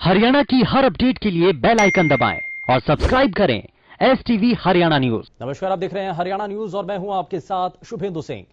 हरियाणा की हर अपडेट के लिए बेल आइकन दबाएं और सब्सक्राइब करें STV हरियाणा न्यूज। नमस्कार, आप देख रहे हैं हरियाणा न्यूज और मैं हूं आपके साथ शुभेंदु सिंह।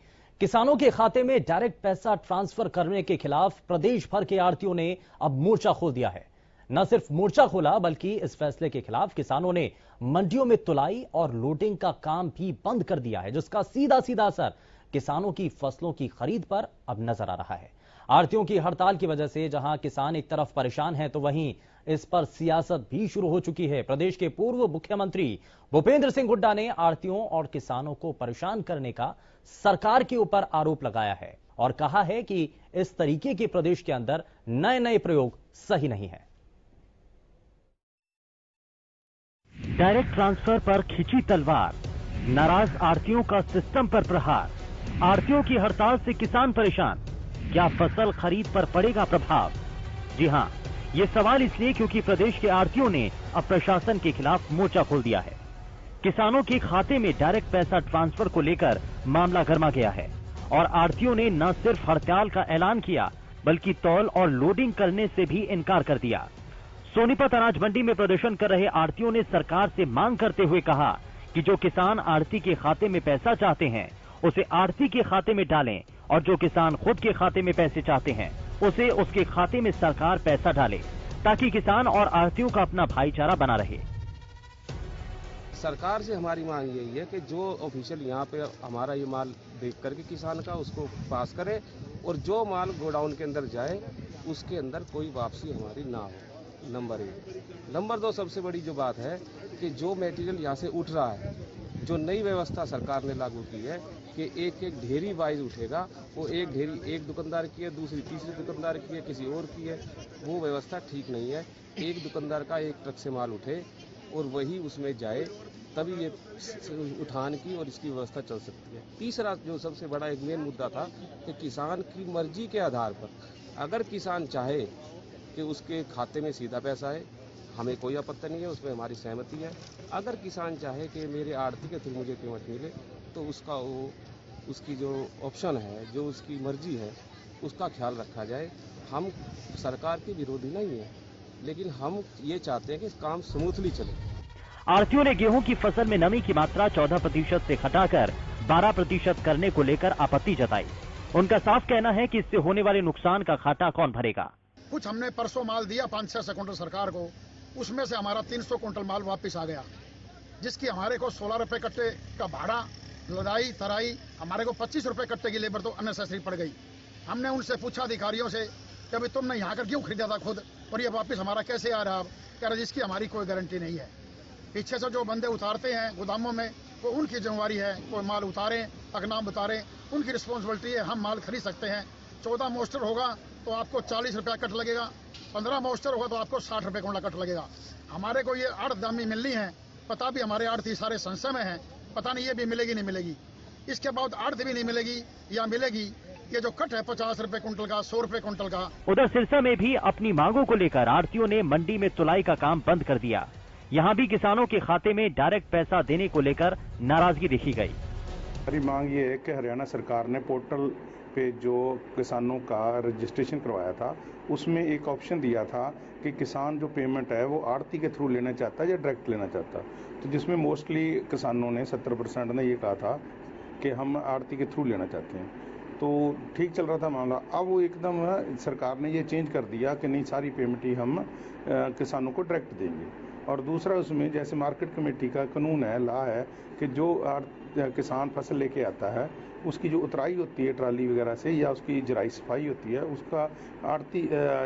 किसानों के खाते में डायरेक्ट पैसा ट्रांसफर करने के खिलाफ प्रदेश भर के आढ़तियों ने अब मोर्चा खोल दिया है। न सिर्फ मोर्चा खोला बल्कि इस फैसले के खिलाफ किसानों ने मंडियों में तुलाई और लोडिंग का काम भी बंद कर दिया है, जिसका सीधा सीधा असर किसानों की फसलों की खरीद पर अब नजर आ रहा है। आढ़तियों की हड़ताल की वजह से जहां किसान एक तरफ परेशान हैं, तो वहीं इस पर सियासत भी शुरू हो चुकी है। प्रदेश के पूर्व मुख्यमंत्री भूपेंद्र सिंह हुड्डा ने आढ़तियों और किसानों को परेशान करने का सरकार के ऊपर आरोप लगाया है और कहा है कि इस तरीके के प्रदेश के अंदर नए नए प्रयोग सही नहीं है। डायरेक्ट ट्रांसफर पर खिंची तलवार, नाराज आढ़तियों का सिस्टम पर प्रहार। आढ़तियों की हड़ताल से किसान परेशान, क्या फसल खरीद पर पड़ेगा प्रभाव? जी हां, ये सवाल इसलिए क्योंकि प्रदेश के आढ़तियों ने अब प्रशासन के खिलाफ मोर्चा खोल दिया है। किसानों के खाते में डायरेक्ट पैसा ट्रांसफर को लेकर मामला गर्मा गया है और आढ़तियों ने न सिर्फ हड़ताल का ऐलान किया बल्कि तौल और लोडिंग करने से भी इनकार कर दिया। सोनीपत अनाज मंडी में प्रदर्शन कर रहे आढ़तियों ने सरकार से मांग करते हुए कहा कि जो किसान आढ़ती के खाते में पैसा चाहते हैं उसे आढ़ती के खाते में डालें और जो किसान खुद के खाते में पैसे चाहते हैं उसे उसके खाते में सरकार पैसा डाले, ताकि किसान और आढ़तियों का अपना भाईचारा बना रहे। सरकार से हमारी मांग यही है कि जो ऑफिशियल यहाँ पे हमारा ये माल देख करके किसान का उसको पास करे और जो माल गोडाउन के अंदर जाए उसके अंदर कोई वापसी हमारी ना हो, नंबर 1। नंबर 2, सबसे बड़ी जो बात है कि जो मटेरियल यहाँ से उठ रहा है, जो नई व्यवस्था सरकार ने लागू की है कि एक एक ढेरी वाइज उठेगा, वो एक ढेरी एक दुकानदार की है, दूसरी तीसरी दुकानदार की है, किसी और की है, वो व्यवस्था ठीक नहीं है। एक दुकानदार का एक ट्रक से माल उठे और वही उसमें जाए, तभी ये उठान की और इसकी व्यवस्था चल सकती है। तीसरा जो सबसे बड़ा एक मेन मुद्दा था कि किसान की मर्जी के आधार पर अगर किसान चाहे कि उसके खाते में सीधा पैसा है, हमें कोई आपत्ति नहीं है, उसमें हमारी सहमति है। अगर किसान चाहे कि मेरे आढ़ती के थ्रू मुझे कीमत मिले तो उसका वो उसकी जो ऑप्शन है, जो उसकी मर्जी है, उसका ख्याल रखा जाए। हम सरकार के विरोधी नहीं है, लेकिन हम ये चाहते हैं कि काम स्मूथली चले। आढ़तियों ने गेहूं की फसल में नमी की मात्रा 14% से घटाकर 12% करने को लेकर आपत्ति जताई। उनका साफ कहना है कि इससे होने वाले नुकसान का घाटा कौन भरेगा। कुछ हमने परसों माल दिया 500 क्विंटल सरकार को, उसमें से हमारा 300 क्विंटल माल वापस आ गया, जिसकी हमारे को 16 रुपए कट्टे का भाड़ा, लदाई तराई, हमारे को 25 रुपए कट्टे की लेबर तो अननेसेसरी पड़ गई। हमने उनसे पूछा अधिकारियों से कि अभी तुमने यहाँ कर क्यों खरीदा था खुद और ये वापस हमारा कैसे आ रहा है? कह रहे जिसकी हमारी कोई गारंटी नहीं है। पीछे से जो बंदे उतारते हैं गोदामों में, वो उनकी जिम्मेवारी है, कोई माल उतारें, अगनाम उतारें, उनकी रिस्पॉन्सिबिलिटी है। हम माल खरीद सकते हैं। 14 मोस्टर होगा तो आपको 40 रुपया कट लगेगा, 15 मोस्टर होगा तो आपको 60 रुपये कुंटल कट लगेगा। हमारे को ये आड़ दामी मिलनी है, पता भी हमारे आड़ती सारे संशय में है, पता नहीं ये भी मिलेगी नहीं मिलेगी। इसके बाद आड़ती भी नहीं मिलेगी या मिलेगी, ये जो कट है 50 रुपए कुंटल का, 100 रुपए कुंटल का। उधर सिरसा में भी अपनी मांगों को लेकर आढ़तियों ने मंडी में तुलाई का काम बंद कर दिया। यहाँ भी किसानों के खाते में डायरेक्ट पैसा देने को लेकर नाराजगी देखी गई। हमारी मांग ये है कि हरियाणा सरकार ने पोर्टल पे जो किसानों का रजिस्ट्रेशन करवाया था उसमें एक ऑप्शन दिया था कि किसान जो पेमेंट है वो आढ़ती के थ्रू लेना चाहता है या डायरेक्ट लेना चाहता है, तो जिसमें मोस्टली किसानों ने 70% ने ये कहा था कि हम आढ़ती के थ्रू लेना चाहते हैं। तो ठीक चल रहा था मामला। अब वो एकदम सरकार ने ये चेंज कर दिया कि नहीं, सारी पेमेंट ही हम किसानों को डायरेक्ट देंगे। और दूसरा, उसमें जैसे मार्केट कमेटी का कानून है, लॉ है कि जो किसान फसल लेके आता है उसकी जो उतराई होती है ट्राली वगैरह से या उसकी जराई सफाई होती है, उसका आढ़ती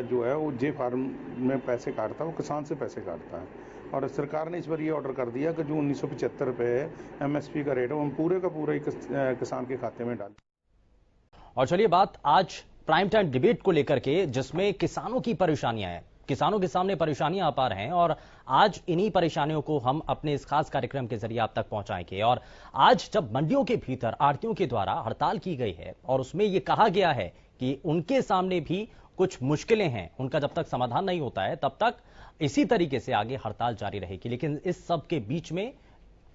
जो है वो जे फार्म में पैसे काटता है, वो किसान से पैसे काटता है। और सरकार ने इस बार ये ऑर्डर कर दिया कि जो 1975 रुपये MSP का रेट है वो हम पूरे का पूरा ही किसान के खाते में डालें। और चलिए बात आज प्राइम टाइम डिबेट को लेकर के, जिसमें किसानों की परेशानियां हैं, किसानों के सामने परेशानियां अपार हैं और आज इन्हीं परेशानियों को हम अपने इस खास कार्यक्रम के जरिए आप तक पहुंचाएंगे। और आज जब मंडियों के भीतर आढ़तियों के द्वारा हड़ताल की गई है और उसमें यह कहा गया है कि उनके सामने भी कुछ मुश्किलें हैं, उनका जब तक समाधान नहीं होता है तब तक इसी तरीके से आगे हड़ताल जारी रहेगी। लेकिन इस सब के बीच में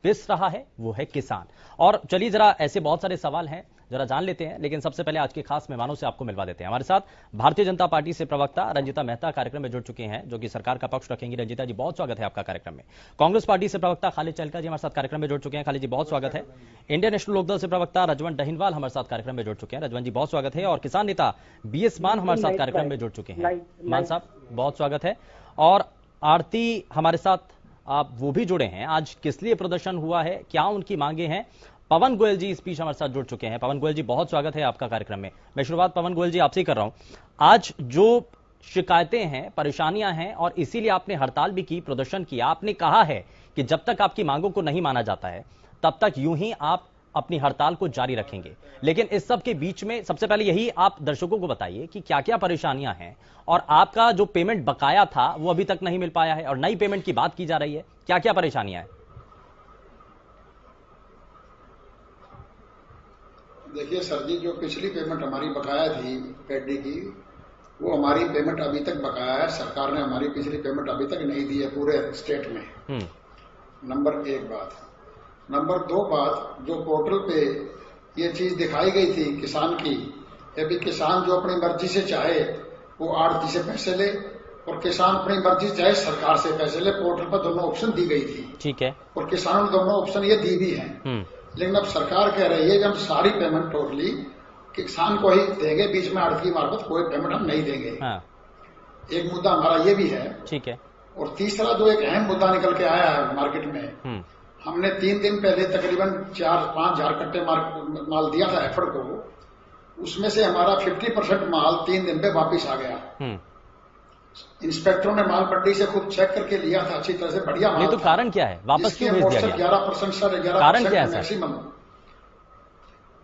पिस रहा है वो है किसान। और चलिए जरा ऐसे बहुत सारे सवाल हैं जरा जान लेते हैं, लेकिन सबसे पहले आज के खास मेहमानों से आपको मिलवा देते हैं। हमारे साथ भारतीय जनता पार्टी से प्रवक्ता रंजिता मेहता कार्यक्रम में जुड़ चुके हैं, जो कि सरकार का पक्ष रखेंगी। रंजिता जी, बहुत स्वागत है आपका कार्यक्रम में। कांग्रेस पार्टी से प्रवक्ता खालिद चहलका जी हमारे साथ कार्यक्रम में जुड़ चुके हैं। खालिद जी, बहुत स्वागत है। इंडियन नेशनल लोकदल से प्रवक्ता रजवंत दहिनवाल हमारे साथ कार्यक्रम में जुड़ चुके हैं। रजवंत जी, बहुत स्वागत है। और किसान नेता BS मान हमारे साथ कार्यक्रम में जुड़ चुके हैं। मान साहब, बहुत स्वागत है। और आरती हमारे साथ आप वो भी जुड़े हैं। आज किस लिए प्रदर्शन हुआ है, क्या उनकी मांगे हैं? पवन गोयल जी इस बीच हमारे साथ जुड़ चुके हैं। पवन गोयल जी, बहुत स्वागत है आपका कार्यक्रम में। मैं शुरुआत पवन गोयल जी आपसे ही कर रहा हूं। आज जो शिकायतें हैं, परेशानियां हैं, और इसीलिए आपने हड़ताल भी की, प्रदर्शन किया। आपने कहा है कि जब तक आपकी मांगों को नहीं माना जाता है तब तक यूं ही आप अपनी हड़ताल को जारी रखेंगे। लेकिन इस सब के बीच में सबसे पहले यही आप दर्शकों को बताइए कि क्या क्या परेशानियां हैं, और आपका जो पेमेंट बकाया था वो अभी तक नहीं मिल पाया है और नई पेमेंट की बात की जा रही है। क्या क्या परेशानियां हैं? देखिए सर जी, जो पिछली पेमेंट हमारी बकाया थी पेडी की, वो हमारी पेमेंट अभी तक बकाया है। सरकार ने हमारी पिछली पेमेंट अभी तक नहीं दी है पूरे स्टेट में। नंबर 1 बात। नंबर 2 बात, जो पोर्टल पे ये चीज दिखाई गई थी किसान की, कि किसान जो अपनी मर्जी से चाहे वो आड़ती से पैसे ले, और किसान अपनी मर्जी से चाहे सरकार से पैसे ले। पोर्टल पर दोनों ऑप्शन दी गई थी, ठीक है, और किसानों ने दोनों ऑप्शन ये दी भी हैं। लेकिन अब सरकार कह रही है कि हम सारी पेमेंट टोटली किसान को ही देंगे, बीच में आड़ती की मार्फत कोई पेमेंट हम नहीं देंगे। एक मुद्दा हमारा ये भी है, ठीक है। और तीसरा जो एक अहम मुद्दा निकल के आया है मार्केट में, हमने 3 दिन पहले तकरीबन 4-5 हजार कट्टे माल दिया था एफर्ड को, उसमें से हमारा 50% माल 3 दिन पे वापिस आ गया। इंस्पेक्टरों ने माल मंडी से खुद चेक करके लिया था अच्छी तरह से, बढ़िया माल। तो कारण क्या है, वापस क्यों भेज दिया गया? 11% सर, 11% मैक्सिमम।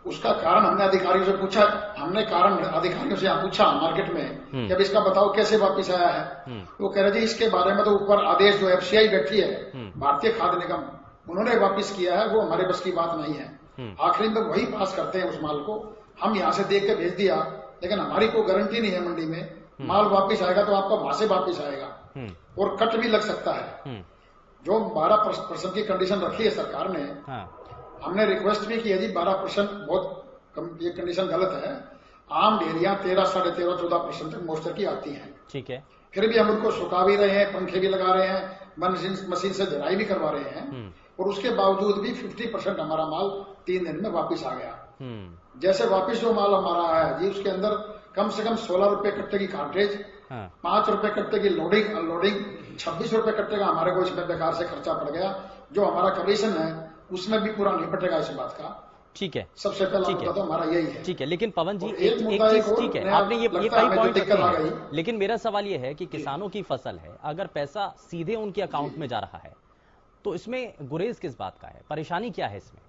उसका कारण हमने अधिकारियों से पूछा, अधिकारियों से यहाँ पूछा मार्केट में कि अब इसका बताओ कैसे वापिस आया है। वो कह रहे जी इसके बारे में तो ऊपर आदेश जो FCI बैठी है, भारतीय खाद्य निगम, उन्होंने वापिस किया है, वो हमारे बस की बात नहीं है। आखिरी में वही पास करते हैं उस माल को। हम यहाँ से देख के भेज दिया, लेकिन हमारी कोई गारंटी नहीं है मंडी में माल वापिस आएगा तो आपका वहां से वापिस आएगा, और कट भी लग सकता है। जो 12% की कंडीशन रखी है सरकार ने, हमने रिक्वेस्ट भी की है जी 12% बहुत ये कंडीशन गलत है। आम डेयरियां 13, 13.5, 14% तक मॉइस्चर की आती हैं, ठीक है। फिर भी हम उनको सुखा भी रहे हैं, पंखे भी लगा रहे हैं, मशीन से धुलाई भी करवा रहे हैं, और उसके बावजूद भी 50% हमारा माल 3 दिन में वापिस आ गया। जैसे वापिस जो माल हमारा आया जी, उसके अंदर कम से कम 16 रुपए कट्टे की कार्ट्रेज, 5 रुपए कट्टे की लोडिंग अनलोडिंग, 26 रुपए कट्टे का हमारे को इसमें बेकार से खर्चा पड़ गया। जो हमारा कमीशन है उसमें भी पूरा निपटेगा इस बात का, ठीक है। सबसे पहला मुद्दा तो हमारा यही है, ठीक है। लेकिन पवन जी एक चीज, ठीक है, आपने ये कई पॉइंट रखे हैं, लेकिन मेरा सवाल ये है कि किसानों की फसल है, अगर पैसा सीधे उनके अकाउंट में जा रहा है तो इसमें गुरेज किस बात का है, परेशानी क्या है इसमें?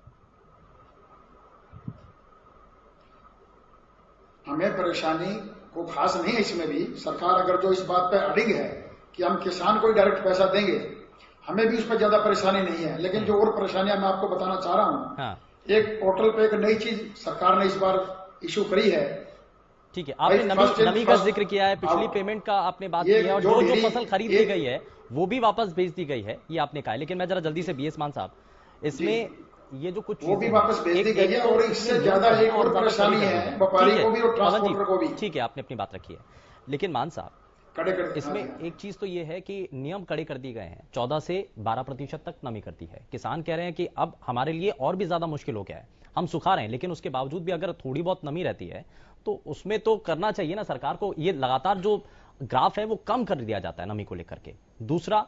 हमें परेशानी को खास नहीं है इसमें भी। सरकार अगर जो इस बात पे अड़िग है कि हम किसान को ही डायरेक्ट पैसा देंगे, हमें भी उस पर ज्यादा परेशानी नहीं है। लेकिन जो और परेशानियां मैं आपको बताना चाह रहा हूं, एक पोर्टल पे एक नई चीज सरकार ने इस बार इशू करी है, ठीक है। आपने नमी का जिक्र किया है, पिछली पेमेंट का आपने बात की है, और जो फसल खरीद ली गई है वो भी वापस भेज दी गई है, ये आपने कहा है। लेकिन मैं जरा जल्दी से BS मान साहब, इसमें ये जो कुछ वो भी वापस भेज दी गई है, और इससे ज्यादा एक और परेशानी है व्यापारी को भी और ट्रांसपोर्टर को भी, ठीक है। आपने अपनी बात रखी है, लेकिन मान साहब इसमें एक चीज तो ये है कि नियम कड़े कर दिए गए हैं। 14 से 12% तक नमी करती है। किसान कह रहे हैं कि अब हमारे लिए और भी ज्यादा मुश्किल हो गया है, हम सुखा रहे हैं, लेकिन उसके बावजूद भी अगर थोड़ी बहुत नमी रहती है तो उसमें तो करना चाहिए ना सरकार को। ये लगातार जो ग्राफ है वो कम कर दिया जाता है नमी को लेकर के। दूसरा,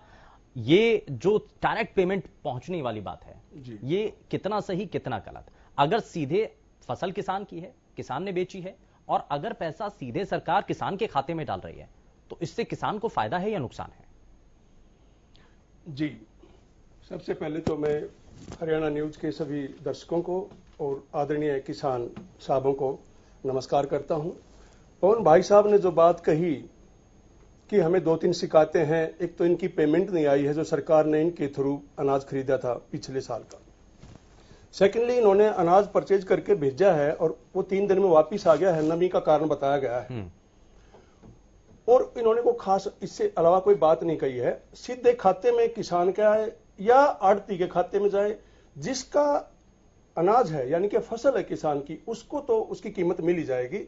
ये जो डायरेक्ट पेमेंट पहुंचने वाली बात है, ये कितना सही कितना गलत? अगर सीधे फसल किसान की है, किसान ने बेची है, और अगर पैसा सीधे सरकार किसान के खाते में डाल रही है, तो इससे किसान को फायदा है या नुकसान है? जी, सबसे पहले तो मैं हरियाणा न्यूज के सभी दर्शकों को और आदरणीय किसान साहबों को नमस्कार करता हूं। पवन भाई साहब ने जो बात कही कि हमें 2-3 शिकायतें हैं, एक तो इनकी पेमेंट नहीं आई है जो सरकार ने इनके थ्रू अनाज खरीदा था पिछले साल का। सेकेंडली, इन्होंने अनाज परचेज करके भेजा है और वो 3 दिन में वापिस आ गया है, नमी का कारण बताया गया है। और इन्होंने को खास इससे अलावा कोई बात नहीं कही है। सीधे खाते में किसान का है या आड़ती के खाते में जाए, जिसका अनाज है यानी कि फसल है किसान की, उसको तो उसकी कीमत मिल ही जाएगी,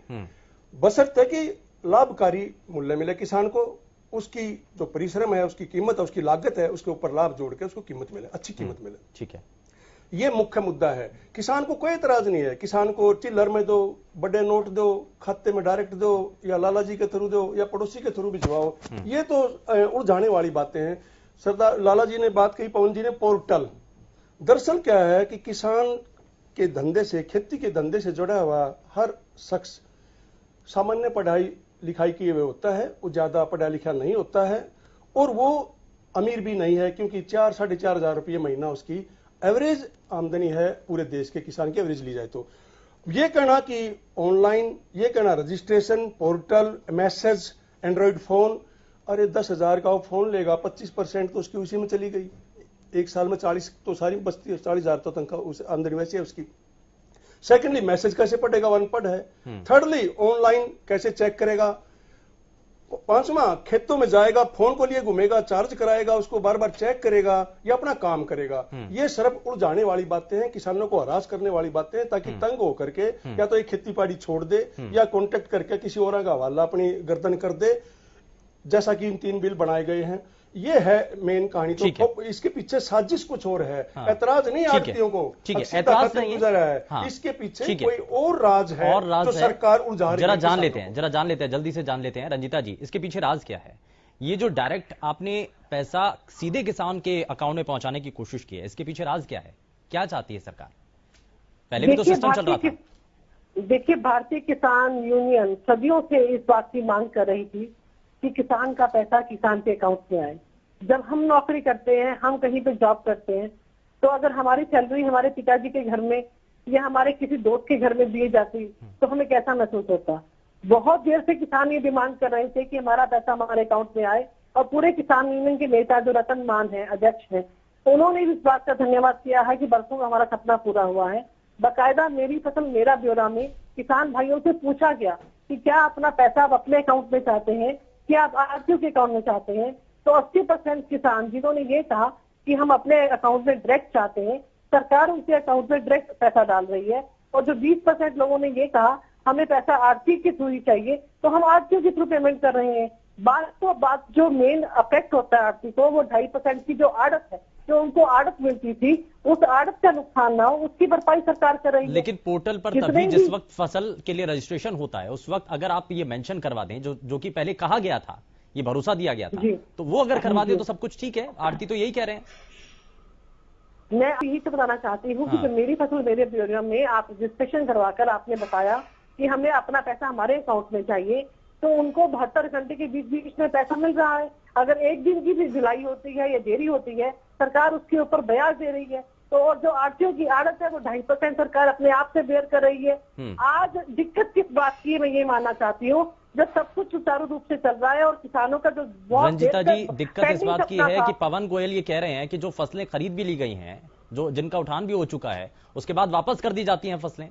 बशर्ते कि लाभकारी मूल्य मिले किसान को, उसकी जो परिश्रम है, उसकी कीमत है, उसकी लागत है, उसके ऊपर लाभ जोड़ के उसको कीमत मिले, अच्छी कीमत मिले। ठीक है, ये मुख्य मुद्दा है। किसान को कोई एतराज नहीं है, किसान को चिल्लर में दो, बड़े नोट दो, खाते में डायरेक्ट दो, या लाला जी के थ्रू दो, या पड़ोसी के थ्रू भिजवाओ, ये तो उलझाने वाली बातें हैं। सरदार लाला जी ने बात कही, पवन जी ने पोर्टल, दरअसल क्या है कि किसान के धंधे से, खेती के धंधे से जुड़ा हुआ हर शख्स सामान्य पढ़ाई लिखाई किए हुए होता है, वो ज्यादा पढ़ा लिखा नहीं होता है, और वो अमीर भी नहीं है, क्योंकि 4-4.5 हजार रुपये महीना उसकी एवरेज आमदनी है पूरे देश के किसान की एवरेज ली जाए तो। ये कहना कि ऑनलाइन, ये कहना registration, portal, message, Android phone, अरे 10,000 का वो फोन लेगा, 25% तो उसकी उसी में चली गई, एक साल में 40 तो सारी बचती है, 40,000 तो तनख्वाह उस आमदनी वैसे है उसकी। सेकेंडली मैसेज कैसे पढ़ेगा, वो अनपढ़ है। थर्डली ऑनलाइन कैसे चेक करेगा। पांचवा, खेतों में जाएगा, फोन को लिए घूमेगा, चार्ज कराएगा, उसको बार बार चेक करेगा, या अपना काम करेगा। ये सिर्फ उलझाने वाली बातें हैं, किसानों को हरास करने वाली बातें हैं, ताकि तंग होकर के या तो एक खेती बाड़ी छोड़ दे, या कॉन्टेक्ट करके किसी और का हवाला अपनी गर्दन कर दे, जैसा कि इन 3 बिल बनाए गए हैं। ये है मेन कहानी। तो इसके पीछे साजिश कुछ और है। ऐतराज नहीं आड़तियों को, ठीक है, ऐतराज नहीं है। हाँ, इसके पीछे कोई और राज है, और राज जो सरकार उलझा रही है। जरा जान लेते हैं, जल्दी से जान लेते हैं। रंजीता जी, इसके पीछे राज क्या है? ये जो डायरेक्ट आपने पैसा सीधे किसान के अकाउंट में पहुंचाने की कोशिश की है, इसके पीछे राज क्या है? क्या चाहती है सरकार? पहले भी तो सिस्टम चल रहा था। देखिए, भारतीय किसान यूनियन सदियों से इस बात की मांग कर रही थी कि किसान का पैसा किसान के अकाउंट में आए। जब हम नौकरी करते हैं, हम कहीं पे जॉब करते हैं, तो अगर हमारी सैलरी हमारे पिताजी के घर में या हमारे किसी दोस्त के घर में दिए जाती तो हमें कैसा महसूस होता। बहुत देर से किसान ये डिमांड कर रहे थे कि हमारा पैसा हमारे अकाउंट में आए, और पूरे किसान यूनियन के नेता जो रतन मान है, अध्यक्ष है, उन्होंने इस बात का धन्यवाद किया है कि बरसों का हमारा सपना पूरा हुआ है। बाकायदा मेरी फसल मेरा ब्यौरा में किसान भाइयों से पूछा गया कि क्या अपना पैसा आप अपने अकाउंट में चाहते हैं, क्या आप आरटीओ के अकाउंट में चाहते हैं, तो 80% किसान जिन्होंने ये कहा कि हम अपने अकाउंट में डायरेक्ट चाहते हैं, सरकार उनके अकाउंट में डायरेक्ट पैसा डाल रही है। और जो 20% लोगों ने ये कहा हमें पैसा आरटीओ के थ्रू ही चाहिए, तो हम आरटीओ के थ्रू पेमेंट कर रहे हैं। बात जो मेन अफेक्ट होता है आरटीओ को, वो 2.5% की जो आड़त है, जो उनको आड़त मिलती थी, उस आड़त का नुकसान ना हो, उसकी भरपाई सरकार कर रही है। लेकिन पोर्टल पर तभी जिस वक्त फसल के लिए रजिस्ट्रेशन होता है, उस वक्त अगर आप ये मेंशन करवा दें, जो कि पहले कहा गया था, ये भरोसा दिया गया था, तो वो अगर करवा दें तो सब कुछ ठीक है। आरती तो यही कह रहे हैं। मैं यही तो बताना चाहती हूँ कि मेरी फसल मेरे ब्यौरा में आप रजिस्ट्रेशन करवाकर आपने बताया कि हमें अपना पैसा हमारे अकाउंट में चाहिए, तो उनको 72 घंटे के बीच में पैसा मिल रहा है। अगर एक दिन की भी ढिलाई होती है या देरी होती है, सरकार उसके ऊपर ब्याज दे रही है। तो और जो आरटीओ की आड़त है वो 2.5% सरकार अपने आप से बेयर कर रही है। आज दिक्कत किस बात की है, मैं ये मानना चाहती हूँ, जब सब कुछ सुचारू रूप से चल रहा है और किसानों का जो रंजीता जी, दिक्कत इस बात की है कि पवन गोयल ये कह रहे हैं कि जो फसलें खरीद भी ली गई हैं, जो जिनका उठान भी हो चुका है, उसके बाद वापस कर दी जाती हैं फसलें।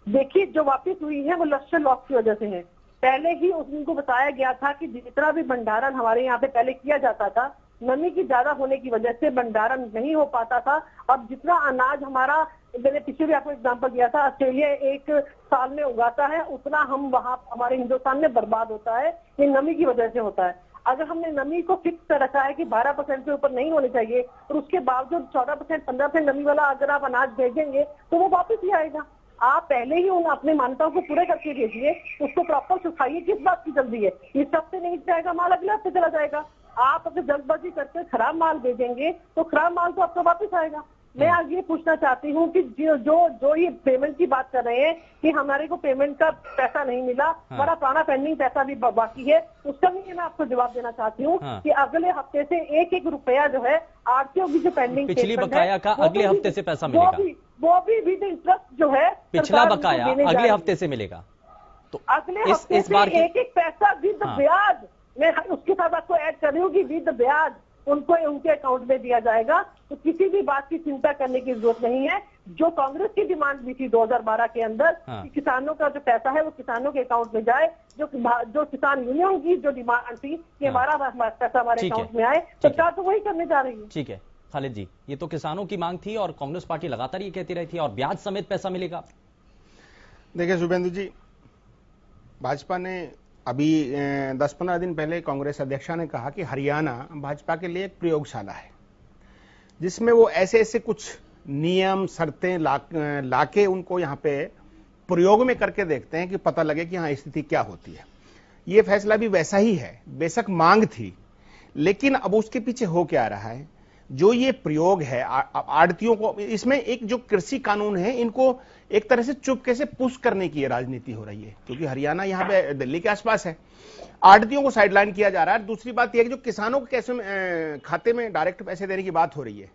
देखिए, जो वापस हुई है वो लक्ष्य लॉस की वजह से है। पहले ही उनको बताया गया था कि जितना भी भंडारण हमारे यहाँ पे पहले किया जाता था, नमी की ज्यादा होने की वजह से भंडारण नहीं हो पाता था। अब जितना अनाज हमारा, मैंने पीछे भी आपको एग्जांपल दिया था, ऑस्ट्रेलिया एक साल में उगाता है, उतना हम वहाँ हमारे हिंदुस्तान में बर्बाद होता है। ये नमी की वजह से होता है। अगर हमने नमी को फिक्स कर रखा है कि 12% से ऊपर नहीं होनी चाहिए, और उसके बावजूद 14%, 15% नमी वाला अगर आप अनाज भेजेंगे तो वो वापस ही आएगा। आप पहले ही उन अपने मान्यताओं को पूरे करके भेजिए, उसको प्रॉपर सुखाइए। किस बात की जल्दी है? इस हफ्ते नहीं जाएगा माल, अगले हफ्ते चला जाएगा। आप अगर जल्दबाजी करके खराब माल भेजेंगे तो खराब माल तो आपको वापस आएगा। मैं आज ये पूछना चाहती हूँ कि जो ये पेमेंट की बात कर रहे हैं कि हमारे को पेमेंट का पैसा नहीं मिला, हमारा पुराना पेंडिंग पैसा भी बाकी है, उसका भी मैं आपको जवाब देना चाहती हूँ कि अगले हफ्ते से 1-1 रुपया जो है आरटीओ की जो पेंडिंग पिछली बकाया का अगले हफ्ते से पैसा मिलेगा, वो भी विद इंटरेस्ट जो है पिछला बकाया अगले हफ्ते से मिलेगा। तो अगले हफ्ते से 1-1 पैसा विद ब्याज, मैं उसके साथ आपको ऐड कर रही हूँ कि विद ब्याज उनको उनके अकाउंट में दिया जाएगा। तो किसी भी बात की चिंता करने की जरूरत नहीं है। जो कांग्रेस की डिमांड भी थी 2012 के अंदर कि किसानों का जो पैसा है वो किसानों के अकाउंट में जाए, जो किसान यूनियन की जो डिमांड थी कि हमारा पैसा हमारे अकाउंट में आए, सरकार तो वही करने जा रही है। ठीक है, खालिद जी, ये तो किसानों की मांग थी और कांग्रेस पार्टी लगातार ये कहती रही थी और ब्याज समेत पैसा मिलेगा। देखिए शुभेंदु जी, भाजपा ने अभी 10-15 दिन पहले कांग्रेस अध्यक्षा ने कहा कि हरियाणा भाजपा के लिए एक प्रयोगशाला है, जिसमें वो ऐसे ऐसे कुछ नियम शर्तें लाके उनको यहाँ पे प्रयोग में करके देखते हैं कि पता लगे कि हाँ स्थिति क्या होती है। ये फैसला भी वैसा ही है, बेशक मांग थी, लेकिन अब उसके पीछे हो क्या रहा है, जो ये प्रयोग है आड़तियों को, इसमें एक जो कृषि कानून है इनको एक तरह से चुपके से पुश करने की राजनीति हो रही है, क्योंकि हरियाणा यहाँ पे दिल्ली के आसपास है। आड़तियों को साइडलाइन किया जा रहा है। दूसरी बात यह है कि जो किसानों को कैसे खाते में डायरेक्ट पैसे देने की बात हो रही है,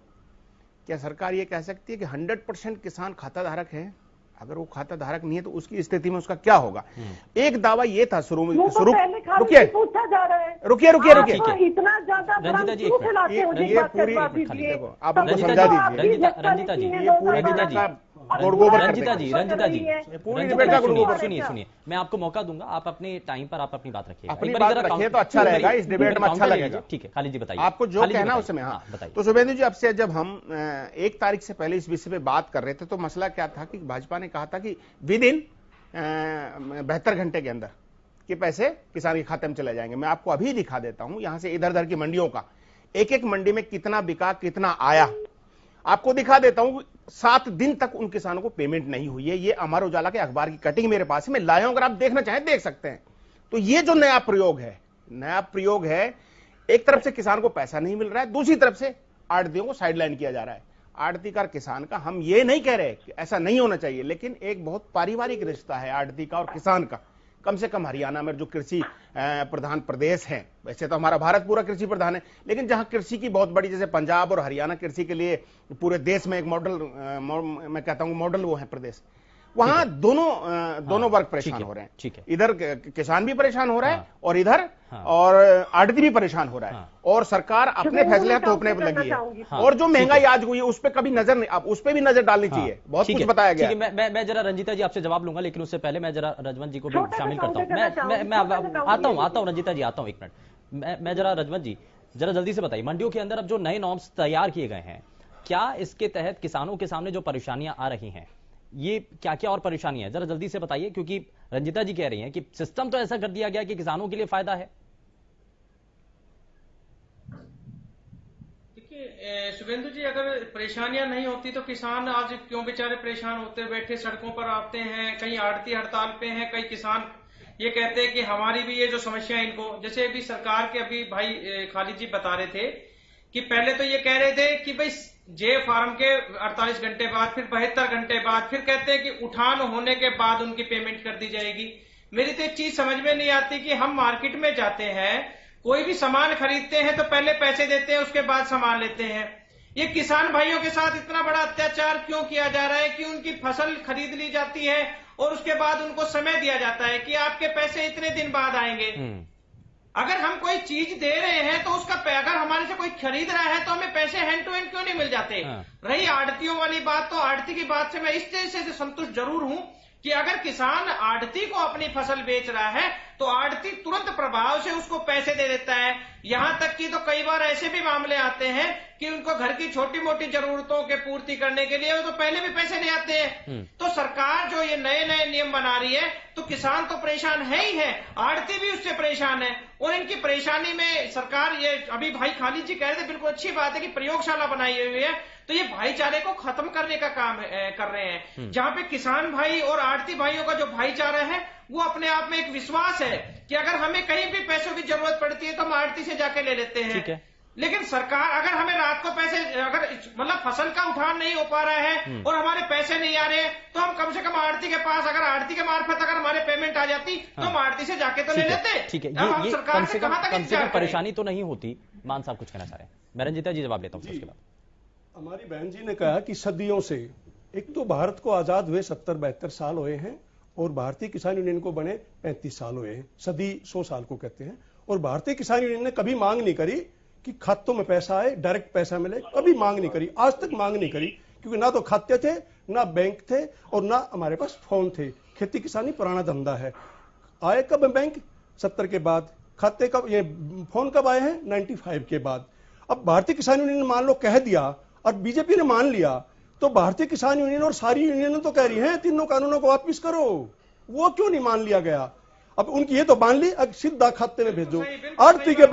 क्या सरकार ये कह सकती है कि 100% किसान खाता धारक है? अगर वो खाता धारक नहीं है तो उसकी स्थिति में उसका क्या होगा? एक दावा ये था शुरू में, रुकिए पूछा जा रहा है, रुकिए इतना ज्यादा रंजिता जी, ये पूरी देखो आप हमको समझा दीजिए, रंजिता जी, ये पूरी रंजिता जी पूरी डिबेट का गुड़गोबर। सुनिए, मैं आपको मौका दूंगा, आप अपने टाइम पर आप अपनी बात रखिए, अपनी बात रखिए तो अच्छा रहेगा, इस डिबेट में अच्छा लगेगा। ठीक है, खालिद जी बताइए, आपको जो कहना उसमें। हाँ बताइए। तो शुभेंदु जी, अब से जब हम 1 तारीख से पहले इस विषय पे बात कर रहे थे तो मसला क्या था कि भाजपा ने कहा था कि विद इन 72 घंटे के अंदर कि पैसे किसान के खाते में चले जाएंगे। मैं आपको अभी दिखा देता हूं यहां से इधर उधर की मंडियों का, एक एक मंडी में कितना बिका कितना आया, आपको दिखा देता हूं। 7 दिन तक उन किसानों को पेमेंट नहीं हुई है। ये अमर उजाला के अखबार की कटिंग मेरे पास है, मैं लाया हूं, अगर आप देखना चाहें देख सकते हैं। तो ये जो नया प्रयोग है, एक तरफ से किसान को पैसा नहीं मिल रहा है, दूसरी तरफ से आड़तियों को साइडलाइन किया जा रहा है। आड़ती का किसान का, हम ये नहीं कह रहे कि ऐसा नहीं होना चाहिए, लेकिन एक बहुत पारिवारिक रिश्ता है आड़ती का और किसान का। कम से कम हरियाणा में जो कृषि प्रधान प्रदेश है, वैसे तो हमारा भारत पूरा कृषि प्रधान है, लेकिन जहां कृषि की बहुत बड़ी, जैसे पंजाब और हरियाणा कृषि के लिए पूरे देश में एक मॉडल, मैं कहता हूं मॉडल वो है प्रदेश, वहां दोनों वर्ग परेशान हो रहे हैं। ठीक है, इधर किसान भी परेशान हो रहा है और इधर और आड़ती भी परेशान हो रहा है, और सरकार अपने फैसले थोपने पर लगी है। और जो महंगाई आज हुई है उस पर कभी नजर नहीं, अब उस पर भी नजर डालनी चाहिए। बहुत कुछ बताया गया। मैं जरा रंजिता जी आपसे जवाब लूंगा, लेकिन उससे पहले मैं जरा रजवंत जी को भी शामिल करता हूं। मैं आता हूं रंजिता जी, आता हूं 1 मिनट। मैं जरा रजवंत जी, जरा जल्दी से बताइए, मंडियों के अंदर अब जो नए नॉर्म्स तैयार किए गए हैं, क्या इसके तहत किसानों के सामने जो परेशानियां आ रही हैं, ये क्या क्या और परेशानी है, जरा जल्दी से बताइए, क्योंकि रंजिता जी कह रही हैं कि सिस्टम तो ऐसा कर दिया गया कि किसानों के लिए फायदा है। देखिए शुभेंदु जी, अगर परेशानियां नहीं होती तो किसान आज क्यों बेचारे परेशान होते बैठे सड़कों पर आते हैं, कहीं आड़ती हड़ताल पे हैं, कई किसान ये कहते हैं कि हमारी भी ये जो समस्या है इनको, जैसे अभी सरकार के अभी भाई खालिद जी बता रहे थे कि पहले तो ये कह रहे थे कि भाई जे फार्म के 48 घंटे बाद, फिर 72 घंटे बाद, फिर कहते हैं कि उठान होने के बाद उनकी पेमेंट कर दी जाएगी। मेरी तो एक चीज समझ में नहीं आती कि हम मार्केट में जाते हैं, कोई भी सामान खरीदते हैं तो पहले पैसे देते हैं, उसके बाद सामान लेते हैं। ये किसान भाइयों के साथ इतना बड़ा अत्याचार क्यों किया जा रहा है कि उनकी फसल खरीद ली जाती है और उसके बाद उनको समय दिया जाता है कि आपके पैसे इतने दिन बाद आएंगे। अगर हम कोई चीज दे रहे हैं तो उसका अगर हमारे से कोई खरीद रहा है तो हमें पैसे हैंड टू हैंड क्यों नहीं मिल जाते? रही आड़तियों वाली बात, तो आड़ती की बात से मैं इस तरह से संतुष्ट जरूर हूं कि अगर किसान आड़ती को अपनी फसल बेच रहा है तो आड़ती तुरंत प्रभाव से उसको पैसे दे देता है। यहां तक कि तो कई बार ऐसे भी मामले आते हैं कि उनको घर की छोटी मोटी जरूरतों के पूर्ति करने के लिए वो तो पहले भी पैसे ले आते हैं। तो सरकार जो ये नए नए नियम बना रही है तो किसान तो परेशान है ही है, आड़ती भी उससे परेशान है। और इनकी परेशानी में सरकार, ये अभी भाई खालिद जी कह रहे थे, बिल्कुल अच्छी बात है कि प्रयोगशाला बनाई हुई है, तो ये भाईचारे को खत्म करने का काम कर रहे हैं। जहां पे किसान भाई और आड़ती भाइयों का जो भाईचारा है वो अपने आप में एक विश्वास है कि अगर हमें कहीं भी पैसों की जरूरत पड़ती है तो हम आड़ती से जाके ले लेते हैं। लेकिन सरकार, अगर हमें रात को पैसे, अगर मतलब फसल का उठान नहीं हो पा रहा है और हमारे पैसे नहीं आ रहे तो हम कम से कम आड़ती के पास, अगर आड़ती के मार्फत अगर हमारे पेमेंट आ जाती तो हम आड़ती से जाके तो ले लेते। ठीक है, ये कम से कम परेशानी तो नहीं होती। मान साहब कुछ कहना चाह रहे हैं, मैं रंजिता जी जवाब लेता हूँ उसके बाद। हमारी बहन जी ने कहा कि सदियों से, एक तो भारत को आजाद हुए 70-72 साल हुए हैं और भारतीय किसान यूनियन को बने 35 साल हुए हैं, सदी 100 साल को कहते हैं। और भारतीय किसान यूनियन ने कभी मांग नहीं करी कि खातों में पैसा आए, डायरेक्ट पैसा मिले, कभी मांग नहीं करी, आज तक मांग नहीं करी, क्योंकि ना तो खाते थे, ना बैंक थे और ना हमारे पास फोन थे। खेती किसानी पुराना धंधा है। आए कब बैंक? 70 के बाद। खाते कब, ये फोन कब आए हैं? 95 के बाद। अब भारतीय किसान यूनियन ने मान लो कह दिया और बीजेपी ने मान लिया, तो भारतीय किसान यूनियन और सारी यूनियन तो कह रही हैं तीनों कानूनों को वापिस करो, वो क्यों नहीं मान लिया गया? अब उनकी ये तो मान ली, अब सीधा खाते में भेजो। आड़ती के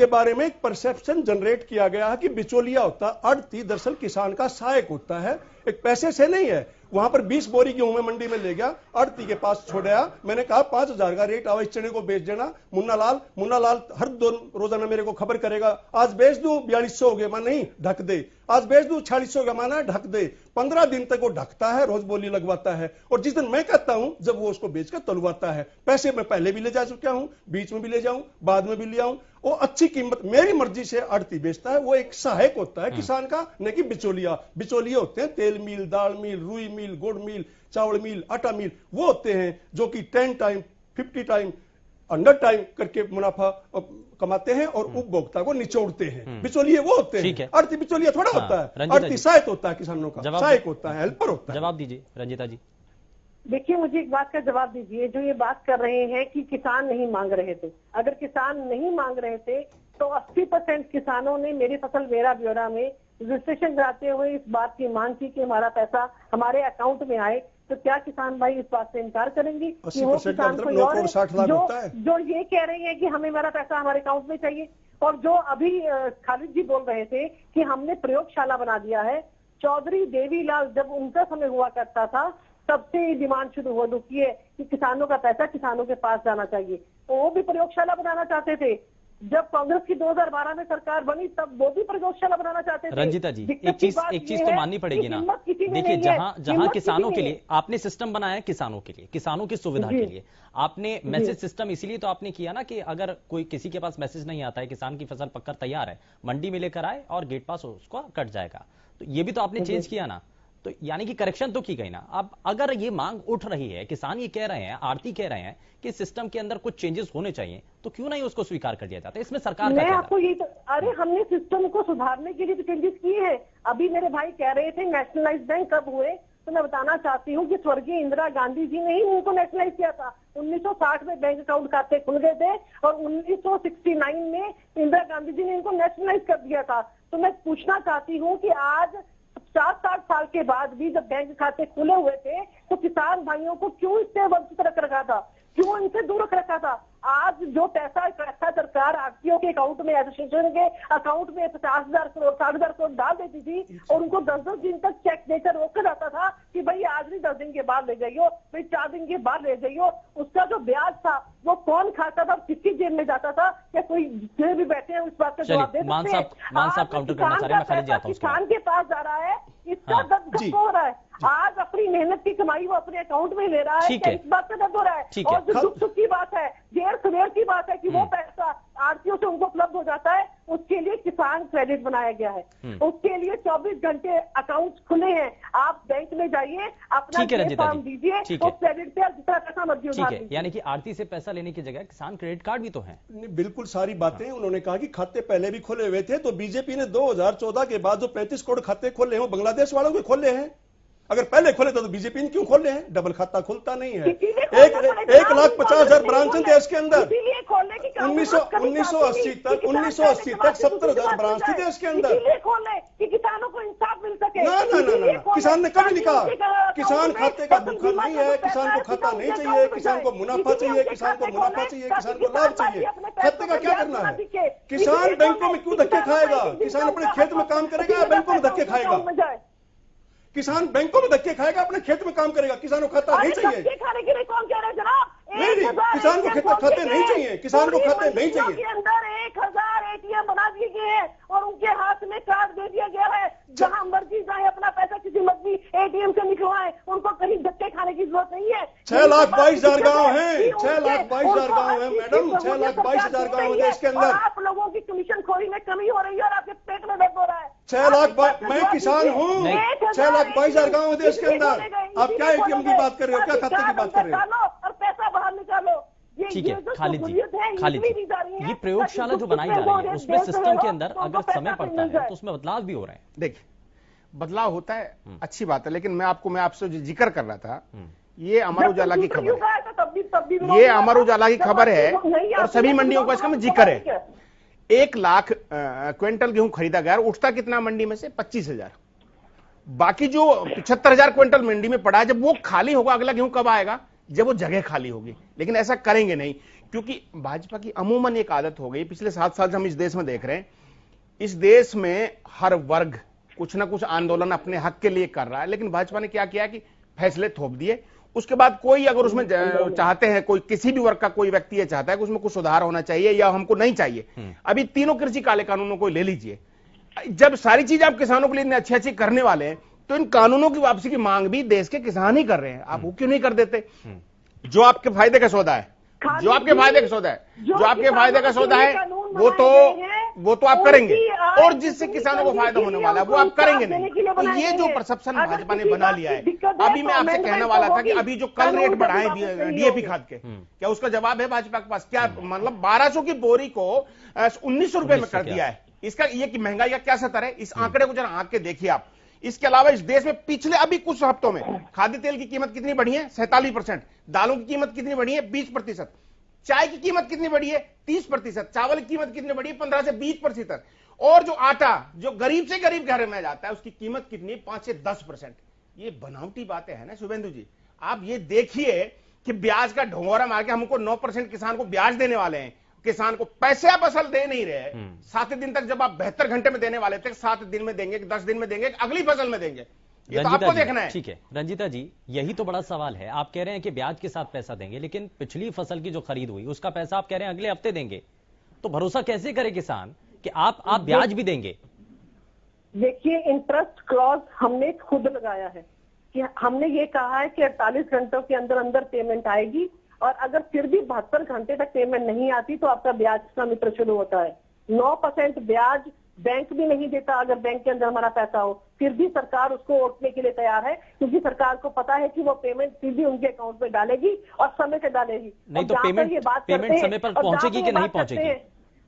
बारे में एक परसेप्शन जनरेट किया गया है कि बिचौलिया होता, आड़ती दरअसल किसान का सहायक होता है, एक पैसे से नहीं है। वहां पर 20 बोरी गेहूं में मंडी में ले गया, आड़ती के पास छोड़ा, मैंने कहा 5000 का रेट आवा, इस चने को बेच देना। मुन्ना लाल हर 2 रोजाना मेरे को खबर करेगा, आज बेच दूं 4200 हो गए, मैं नहीं ढक दे, आज बेच दूं 4600 का, माना ढक दे। 15 दिन तक वो ढकता है, रोज बोली लगवाता है, और जिस दिन मैं कहता हूं जब वो उसको बेचकर तलवाता है। पैसे मैं पहले भी ले जा चुका हूं, बीच में भी ले जाऊं, बाद में भी ले आऊं। वो अच्छी कीमत मेरी मर्जी से आड़ती बेचता है, वो एक सहायक होता है किसान का, न कि बिचौलिया। बिचौलिया होते हैं तेल मिल, दाल मिल, रुई मिल, गुड़ मिल, चावल मिल, आटा मिल, वो होते हैं जो कि 10 टाइम 50 टाइम 100 टाइम करके मुनाफा कमाते हैं और उपभोक्ता को निचोड़ते हैं। बिचौलिए वो होते हैं, आड़ती बिचौलिया थोड़ा होता है। आड़ती सहायक होता है किसानों का, सहायक होता है, हेल्पर होता है। जवाब दीजिए रंजीता जी। देखिए, मुझे एक बात का जवाब दीजिए, जो ये बात कर रहे हैं कि किसान नहीं मांग रहे थे, अगर किसान नहीं मांग रहे थे तो 80% किसानों ने मेरी फसल मेरा ब्यौरा में रजिस्ट्रेशन कराते हुए इस बात की मांग की कि हमारा पैसा हमारे अकाउंट में आए। तो क्या किसान भाई इस बात से इनकार करेंगे कि वो किसान कोई और है जो ये कह रहे हैं कि हमें मेरा पैसा हमारे अकाउंट में चाहिए? और जो अभी खालिद जी बोल रहे थे कि हमने प्रयोगशाला बना दिया है, चौधरी देवीलाल जब उनका समय हुआ करता था तब से ये डिमांड शुरू हो चुकी है कि किसानों का पैसा किसानों के पास जाना चाहिए। तो वो भी प्रयोगशाला बनाना चाहते थे, जब कांग्रेस की 2012 में सरकार बनी तब वो भी प्रयोगशाला बनाना चाहते थे। रंजीता जी, एक चीज तो माननी पड़ेगी ना, देखिए जहां किसानों के लिए आपने सिस्टम बनाया है, किसानों के लिए, किसानों की सुविधा के लिए आपने मैसेज सिस्टम इसीलिए तो आपने किया ना कि अगर कोई किसी के पास मैसेज नहीं आता है, किसान की फसल पककर तैयार है, मंडी में लेकर आए और गेट पास उसको कट जाएगा, तो ये भी तो आपने चेंज किया ना। तो यानी कि करेक्शन तो की गई ना। अब अगर ये मांग उठ रही है, किसान ये कह रहे हैं, आड़ती कह रहे हैं कि सिस्टम के अंदर कुछ चेंजेस होने चाहिए, तो क्यों नहीं उसको स्वीकार कर दिया जाता? इसमें सरकार मैं आपको ये अरे हमने सिस्टम को सुधारने के लिए तो चेंजेस किए हैं। अभी मेरे भाई कह रहे थे नेशनलाइज बैंक कब हुए, तो मैं बताना चाहती हूँ कि स्वर्गीय इंदिरा गांधी जी ने ही उनको नेशनलाइज किया था। 1960 में बैंक अकाउंट खाते खुल गए थे और 1969 में इंदिरा गांधी जी ने इनको नेशनलाइज कर दिया था। तो मैं पूछना चाहती हूँ कि आज 7-8 साल के बाद भी जब बैंक खाते खुले हुए थे तो किसान भाइयों को क्यों इससे वंचित रख रखा था, क्यों इनसे दूर रख रखा था? आज जो पैसा इकट्ठा सरकार आरटीओ के अकाउंट में, एसोसिएशन के अकाउंट में 50,000 करोड़ 60,000 करोड़ डाल देती थी और उनको 10-10 दिन तक चेक देकर रोका जाता था कि भाई आज नहीं 10 दिन के बाद ले जाइयो, भाई 4 दिन के बाद ले जाइयो। उसका जो ब्याज था वो कौन खाता था, किसकी जेब में जाता था? क्या कोई जितने भी बैठे हैं उस बात का जवाब दे सकते हैं? किसान के पास जा रहा है, इसका दर्द हो रहा है। आज अपनी मेहनत की कमाई वो अपने अकाउंट में ले रहा है, इस बात का दर्द हो रहा है। और जो दुख सुख की बात है, देर सवेर की बात है कि वो पैसा आरटीओ से उनको उपलब्ध हो जाता है, उसके लिए किसान क्रेडिट बनाया गया है, उसके लिए 24 घंटे अकाउंट खुले हैं। आप बैंक में जाइए, अपना फॉर्म दीजिए, उस क्रेडिट पे जितना पैसा मर्जी उठा दीजिए। यानी कि आरती से पैसा लेने की जगह किसान क्रेडिट कार्ड भी तो है। बिल्कुल सारी बातें उन्होंने कहा कि खाते पहले भी खोले हुए थे, तो बीजेपी ने 2014 के बाद जो 35 करोड़ खाते खोले हैं वो बांग्लादेश वालों के खोले हैं। अगर पहले खोले तो बीजेपी ने क्यों खोले हैं? डबल खाता खुलता नहीं है। 1,50,000 ब्रांच थे देश के अंदर। 1980 तक 70,000 ब्रांच थी देश के अंदर। किसानों को इंसाफ मिल सके। ना, किसान ने कभी नहीं कहा किसान खाते का भूखा नहीं है, किसान को खाता नहीं चाहिए, किसान को मुनाफा चाहिए, किसान को मुनाफा चाहिए, किसान को लाभ चाहिए। खाते का क्या करना है? किसान बैंकों में क्यों धक्के खाएगा? किसान अपने खेत में काम करेगा, बैंकों में धक्के खाएगा? किसान बैंकों में धक्के खाएगा, अपने खेत में काम करेगा, किसान को खाता नहीं चाहिए। खाने के लिए कौन कह रहा है जनाब? नहीं, किसान को खाते नहीं चाहिए, किसान को खाते नहीं चाहिए। के अंदर 1000 ATM बना दिए गए हैं और उनके हाथ में कार्ड दे दिया गया है, जहां मर्जी जाए अपना पैसा किसी मर्जी ATM से निकलवाए, उनको कहीं धक्के खाने की जरूरत नहीं है। 6,22,000 गाँव है, 6,22,000 गाँव है मैडम, 6,22,000 गाँव है देश के अंदर। आप लोगों की कमीशन खोरी में कमी हो रही है और आपके पेट में दर्द हो रहा है। 6 लाख, मैं किसान हूँ, 6,22,000 गाँव है देश के अंदर। आप क्या ATM की बात कर रहे हो, क्या खाते की बात कर रहे हो? और पैसा बाहर निकालो। ठीक है खालिद जी, ये प्रयोगशाला जो बनाई जा रही है उसमें सिस्टम के अंदर अगर समय पड़ता है तो उसमें बदलाव भी हो रहे हैं। देखिए बदलाव होता है, अच्छी बात है, लेकिन मैं आपसे जो जिक्र कर रहा था, ये अमर उजाला की खबर है, ये अमर उजाला की खबर है और सभी मंडियों का इसका जिक्र है। 1 लाख क्विंटल गेहूं खरीदा गया, उठता कितना मंडी में से 25,000। बाकी जो 75,000 क्विंटल मंडी में पड़ा है, जब वो खाली होगा, अगला गेहूं कब आएगा? जब वो जगह खाली होगी। लेकिन ऐसा करेंगे नहीं, क्योंकि भाजपा की अमूमन एक आदत हो गई, पिछले 7 साल से हम इस देश में देख रहे हैं, इस देश में हर वर्ग कुछ ना कुछ आंदोलन अपने हक के लिए कर रहा है, लेकिन भाजपा ने क्या किया कि फैसले थोप दिए। उसके बाद कोई अगर उसमें चाहते हैं, कोई किसी भी वर्ग का कोई व्यक्ति ये चाहता है कि उसमें कुछ सुधार होना चाहिए या हमको नहीं चाहिए, अभी तीनों कृषि काले कानूनों को ले लीजिए। जब सारी चीज आप किसानों के लिए अच्छी अच्छी करने वाले हैं, तो इन कानूनों की वापसी की मांग भी देश के किसान ही कर रहे हैं। आप वो क्यों नहीं कर देते? जो आपके फायदे का सौदा है, जो आपके फायदे का सौदा है, जो आपके फायदे का सौदा है, वो तो आप करेंगे, और जिससे किसानों को फायदा होने वाला है वो आप करेंगे नहीं। तो ये जो परसेप्शन भाजपा ने बना लिया है, अभी मैं आपसे कहने वाला था कि अभी जो कल रेट बढ़ाए डीएपी खाद के, क्या उसका जवाब है भाजपा के पास? क्या मतलब 1200 की बोरी को 1900 रुपए में कर दिया है? इसका ये कि महंगाई का क्या असर है, इस आंकड़े को जरा आंख के देखिए आप। इसके अलावा इस देश में पिछले अभी कुछ हफ्तों में खाद्य तेल की कीमत कितनी बढ़ी है? 47%। दालों की कीमत कितनी बढ़ी है? 20%। चाय की कीमत कितनी बढ़ी है? 30%। चावल की कीमत कितनी बढ़ी है? 15 से 20%। और जो आटा जो गरीब से गरीब घर में जाता है, उसकी कीमत कितनी है? 5 से 10%। ये बनावटी बातें हैं ना शुभेंदु जी। आप ये देखिए कि ब्याज का ढोंगोरा मार के हमको 9% किसान को ब्याज देने वाले हैं, किसान को पैसे आप असल दे नहीं रहे। 7 दिन तक जब आप 72 घंटे में देने वाले थे, 7 दिन में देंगे, 10 दिन में देंगे, अगली फसल में देंगे, ये तो आपको देखना है। ठीक है रंजीता जी, यही तो बड़ा सवाल है। आप कह रहे हैं कि ब्याज के साथ पैसा देंगे, लेकिन पिछली फसल की जो खरीद हुई उसका पैसा आप कह रहे हैं अगले हफ्ते देंगे, तो भरोसा कैसे करे किसान कि आप ब्याज भी देंगे? देखिए, इंटरेस्ट क्लॉज हमने खुद लगाया है कि हमने ये कहा है कि 48 घंटों के अंदर अंदर पेमेंट आएगी, और अगर फिर भी 72 घंटे तक पेमेंट नहीं आती तो आपका ब्याज का मित्र शुरू होता है। 9% ब्याज बैंक भी नहीं देता अगर बैंक के अंदर हमारा पैसा हो, फिर भी सरकार उसको ओटने के लिए तैयार है, क्योंकि सरकार को पता है कि वो पेमेंट सीधी उनके अकाउंट में डालेगी और समय से डालेगी। नहीं तो पेमेंट समय पर पहुंचेगी कि नहीं पहुंचेगी?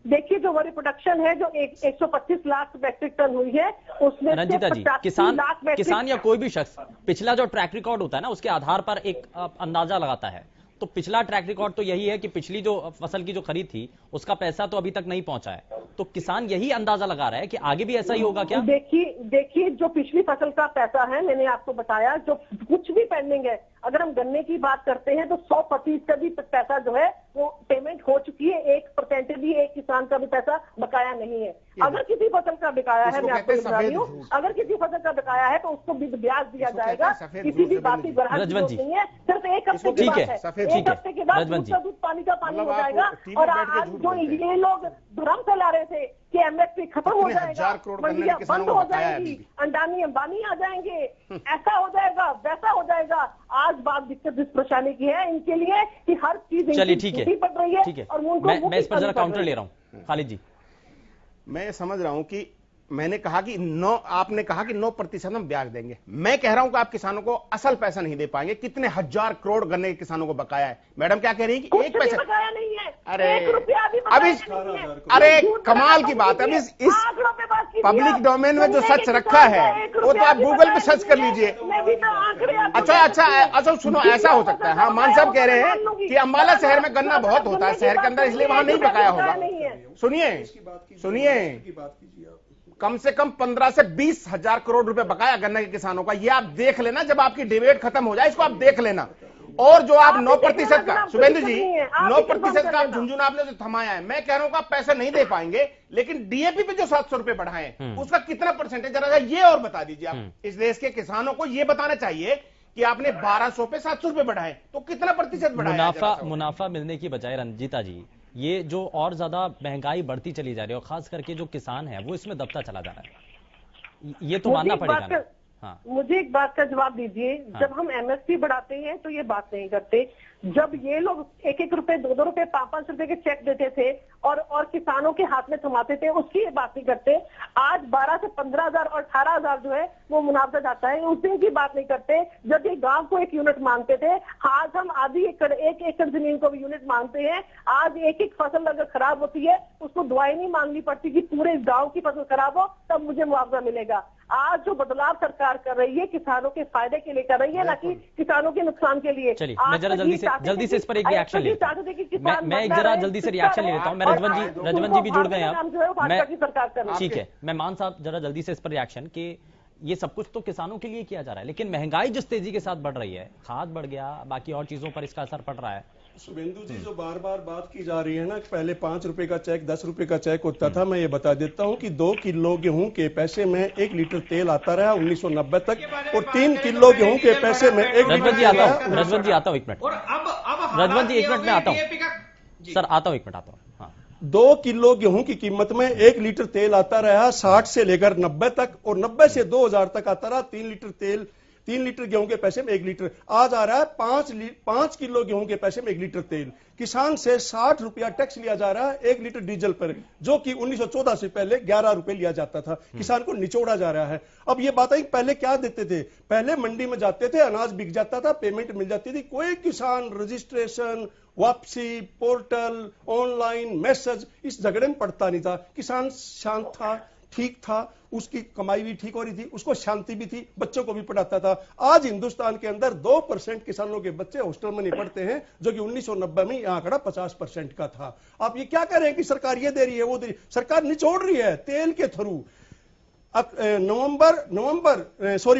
देखिए, जो हमारी प्रोडक्शन है जो 125 लाख मैट्रिक टन हुई है, उसमें रंजीता जी, किसान या कोई भी शख्स पिछला जो ट्रैक रिकॉर्ड होता है ना, उसके आधार पर एक अंदाजा लगाता है। तो पिछला ट्रैक रिकॉर्ड तो यही है कि पिछली जो फसल की जो खरीद थी उसका पैसा तो अभी तक नहीं पहुंचा है, तो किसान यही अंदाजा लगा रहा है कि आगे भी ऐसा ही होगा क्या? देखिए जो पिछली फसल का पैसा है, मैंने आपको बताया, जो कुछ भी पेंडिंग है, अगर हम गन्ने की बात करते हैं तो 100% भी पैसा जो है वो पेमेंट हो चुकी है, 1% भी एक किसान का भी पैसा बकाया नहीं है। अगर किसी फसल का बकाया है, मैं आपको बता रही हूँ, अगर किसी फसल का बकाया है तो उसको ब्याज दिया जाएगा, किसी भी बात की बढ़ा नहीं है, सिर्फ 1 हफ्ते की बात है। 1 हफ्ते के बाद दूध पानी का पानी हो जाएगा। और आज जो ये लोग भ्रम फैला रहे थे कि एमएसपी खत्म हो जाएगा, मंडियां बंद हो जाएंगी, अंडानी अंबानी आ जाएंगे, ऐसा हो जाएगा, वैसा हो जाएगा। आज बात दिक्कत इस परेशानी की है इनके लिए कि हर चीज चलिए ठीक है, पड़ रही है, और उनको मैं इस पर जरा काउंटर ले रहा हूँ। खालिद जी, मैं समझ रहा हूं कि मैंने कहा कि आपने कहा कि 9% हम ब्याज देंगे। मैं कह रहा हूं कि आप किसानों को असल पैसा नहीं दे पाएंगे। कितने हजार करोड़ गन्ने के किसानों को बकाया है। मैडम क्या कह रही है कि 1 पैसा बकाया नहीं है, अरे 1 रुपया भी अभी अरे कमाल की बात है। अभी इस पब्लिक डोमेन में जो सच रखा है वो तो आप गूगल पे सर्च कर लीजिए। अच्छा सुनो, ऐसा हो सकता है। हाँ, मान साहब कह रहे हैं कि अंबाला शहर में गन्ना बहुत होता है शहर के अंदर, इसलिए वहां नहीं बकाया होगा। सुनिए, कम से कम 15 से 20 हजार करोड़ रुपए बकाया गन्ना के किसानों का। ये आप देख लेना, जब आपकी डिबेट खत्म हो जाए इसको आप देख लेना। और जो आप 9% का, शुभेंदु जी 9% का झुंझुन आपने जो थमाया है, मैं कह रहा हूं कि आप पैसा नहीं दे पाएंगे, लेकिन डीएपी पे जो 700 रुपए बढ़ाए हैं उसका कितना परसेंटेज जरा ये और बता दीजिए आप। इस देश के किसानों को ये बताना चाहिए कि आपने 1200 पे 700 रुपए बढ़ाए, तो कितना प्रतिशत बढ़ाया? मुनाफा मिलने की बजाय रंजीता जी, ये जो और ज्यादा महंगाई बढ़ती चली जा रही है और खास करके जो किसान है वो इसमें दबता चला जा रहा है, ये तो मानना पड़ेगा ना। हाँ। मुझे एक बात का जवाब दीजिए। हाँ। जब हम एमएसपी बढ़ाते हैं तो ये बात नहीं करते। जब ये लोग 1-1 रुपए, 2-2 रुपए, 5-5 रुपए के चेक देते थे और किसानों के हाथ में थमाते थे, उसकी ये बात नहीं करते। आज 12 से 15 हजार और 18 हजार जो है वो मुनाफा जाता है। उस दिन की बात नहीं करते जब ये गांव को एक यूनिट मानते थे। आज हम आधी एकड़, 1 एकड़ जमीन को भी यूनिट मानते हैं। आज एक एक फसल अगर खराब होती है उसको दवाई नहीं मांगनी पड़ती कि पूरे गांव की फसल खराब हो तब मुझे मुआवजा मिलेगा। आज जो बदलाव सरकार कर रही है किसानों के फायदे के लिए कर रही है, ना कि किसानों के नुकसान के लिए। चलिए मैं जरा जल्दी से इस पर एक रिएक्शन लेता हूं। मैं एक जरा जल्दी से रिएक्शन ले लेता हूं। मैं रजवन जी भी जुड़ गए हैं। ठीक है, मैं मान साहब जरा जल्दी से इस पर रिएक्शन कि ये सब कुछ तो किसानों के लिए किया जा रहा है, लेकिन महंगाई जिस तेजी के साथ बढ़ रही है, खाद बढ़ गया, बाकी और चीजों पर इसका असर पड़ रहा है। शुभेंदु जी, जो बार बार बात की जा रही है ना, पहले 5 रुपए का चेक 10 रुपए का चेक होता था। मैं ये बता देता हूं कि 2 किलो गेहूं के पैसे में 1 लीटर तेल आता रहा 1990 तक, और 3 किलो गेहूं के पैसे में 1 रजवन जी आता हूं 1 मिनट। रजवन जी 1 मिनट में आता हूं सर, आता हूं 1 मिनट आता हूं। 2 किलो गेहूं की कीमत में 1 लीटर तेल आता रहा 60 से लेकर 90 तक, और 90 से 2000 तक आता रहा 3 लीटर तेल। 3 लीटर गेहूं के पैसे में 1 लीटर। आज आ रहा है 5 किलो गेहूं के पैसे में 1 लीटर तेल। किसान से 60 रुपया टैक्स लिया जा रहा है 1 लीटर डीजल पर, जो कि 1914 से पहले 11 रुपए लिया जाता था। किसान को निचोड़ा जा रहा है। अब ये बात है, पहले क्या देते थे? पहले मंडी में जाते थे, अनाज बिक जाता था, पेमेंट मिल जाती थी। कोई किसान रजिस्ट्रेशन, वापसी, पोर्टल, ऑनलाइन मैसेज, इस झगड़े में पड़ता नहीं था। किसान शांत था, ठीक था, उसकी कमाई भी ठीक हो रही थी, उसको शांति भी थी, बच्चों को भी पढ़ाता था। आज हिंदुस्तान के अंदर 2% किसानों के बच्चे हॉस्टल में नहीं पढ़ते हैं, जो कि 1990 में यह आंकड़ा 50% का था। आप ये क्या कह रहे हैं कि सरकार ये दे रही है वो दे रही है? सरकार निचोड़ रही है तेल के थ्रू।